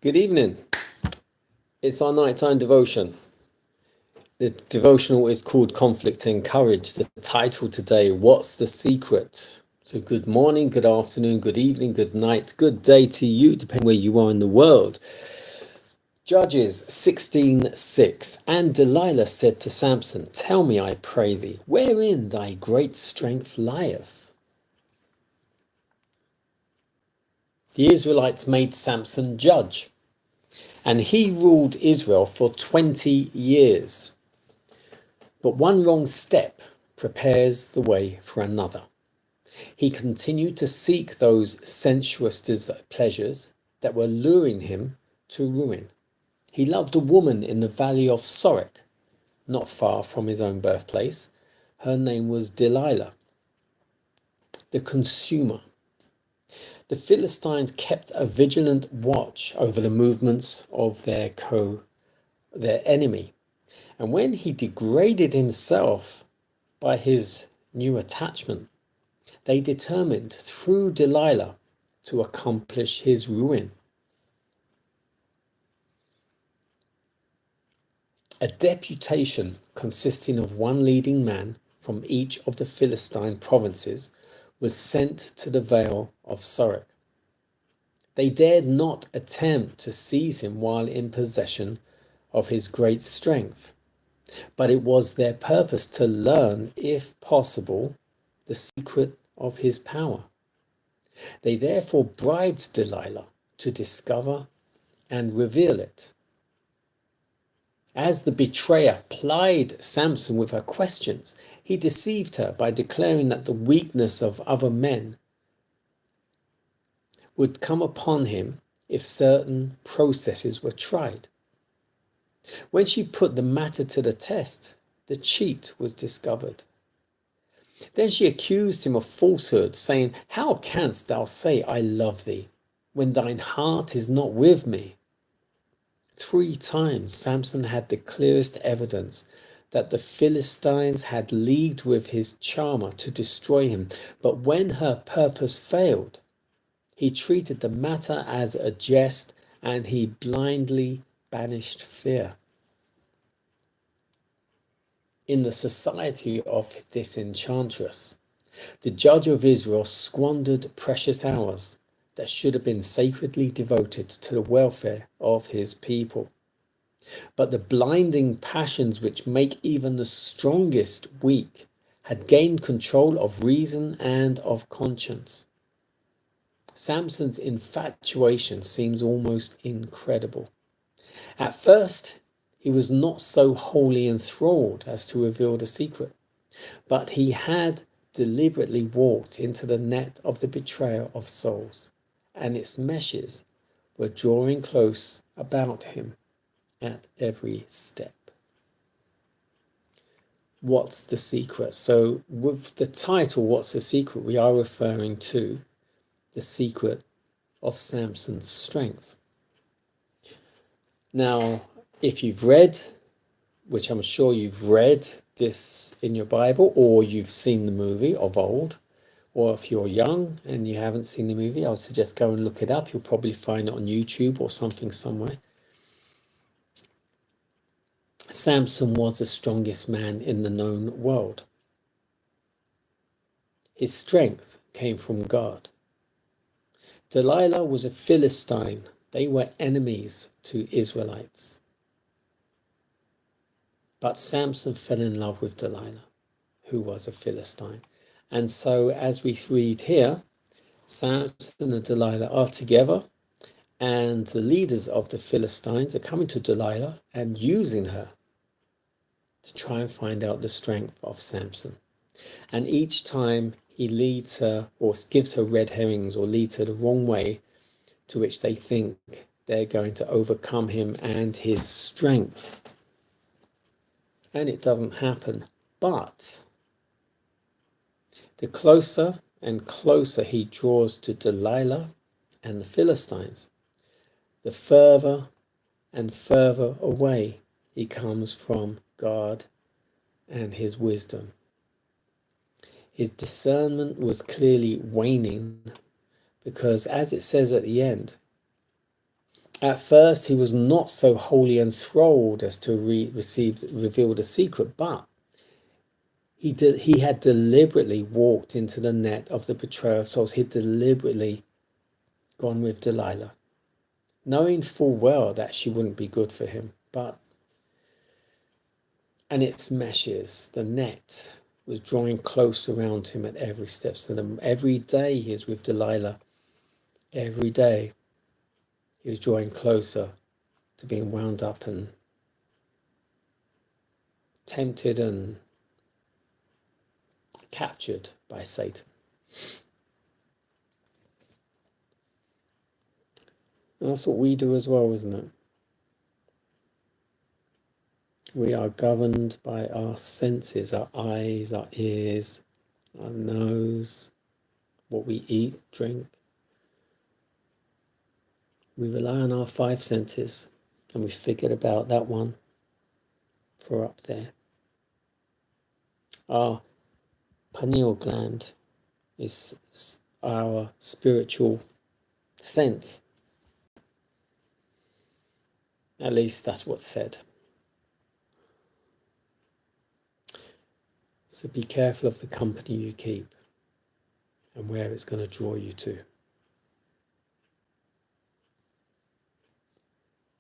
Good evening. It's our nighttime devotion. The devotional is called Conflict and Courage. The title today, What's the Secret? So good morning, good afternoon, good evening, good night, good day to you, depending where you are in the world. Judges 16:6. And Delilah said to Samson, "Tell me, I pray thee, wherein thy great strength lieth?" The Israelites made Samson judge, and he ruled Israel for 20 years. But one wrong step prepares the way for another. He continued to seek those sensuous pleasures that were luring him to ruin. He loved a woman in the valley of Sorek, not far from his own birthplace. Her name was Delilah, the consumer. The Philistines kept a vigilant watch over the movements of their enemy. And when he degraded himself by his new attachment, they determined through Delilah to accomplish his ruin. A deputation consisting of one leading man from each of the Philistine provinces was sent to the vale of Sorek. They dared not attempt to seize him while in possession of his great strength, but it was their purpose to learn, if possible, the secret of his power. They therefore bribed Delilah to discover and reveal it. As the betrayer plied Samson with her questions, he deceived her by declaring that the weakness of other men would come upon him if certain processes were tried. When she put the matter to the test, the cheat was discovered. Then she accused him of falsehood, saying, "How canst thou say, I love thee, when thine heart is not with me?" 3 times Samson had the clearest evidence that the Philistines had leagued with his charmer to destroy him. But when her purpose failed, he treated the matter as a jest, and he blindly banished fear. In the society of this enchantress, the judge of Israel squandered precious hours that should have been sacredly devoted to the welfare of his people. But the blinding passions which make even the strongest weak had gained control of reason and of conscience. Samson's infatuation seems almost incredible. At first, he was not so wholly enthralled as to reveal the secret, but he had deliberately walked into the net of the betrayal of souls, and its meshes were drawing close about him at every step. What's the secret? So with the title, What's the Secret? We are referring to the secret of Samson's strength. Now, if you've read, which I'm sure you've read this in your Bible, or you've seen the movie of old, or if you're young and you haven't seen the movie, I would suggest go and look it up. You'll probably find it on YouTube or something somewhere. Samson was the strongest man in the known world. His strength came from God. Delilah was a Philistine. They were enemies to Israelites. But Samson fell in love with Delilah, who was a Philistine. And so as we read here, Samson and Delilah are together, and the leaders of the Philistines are coming to Delilah and using her to try and find out the strength of Samson. And each time he leads her or gives her red herrings or leads her the wrong way, to which they think they're going to overcome him and his strength. And it doesn't happen. But the closer and closer he draws to Delilah and the Philistines, the further and further away he comes from God and his wisdom. His discernment was clearly waning, because as it says at the end, At first, he was not so wholly enthralled as to reveal the secret, but he had deliberately walked into the net of the betrayer of souls. He'd deliberately gone with Delilah, knowing full well that she wouldn't be good for him. And its meshes, the net, was drawing close around him at every step. So every day he was with Delilah, every day he was drawing closer to being wound up and tempted and captured by Satan. And that's what we do as well, isn't it? We are governed by our senses, our eyes, our ears, our nose, what we eat, drink. We rely on our five senses, and we forget about that one for up there. Our pineal gland is our spiritual sense. At least that's what's said. So be careful of the company you keep and where it's going to draw you to.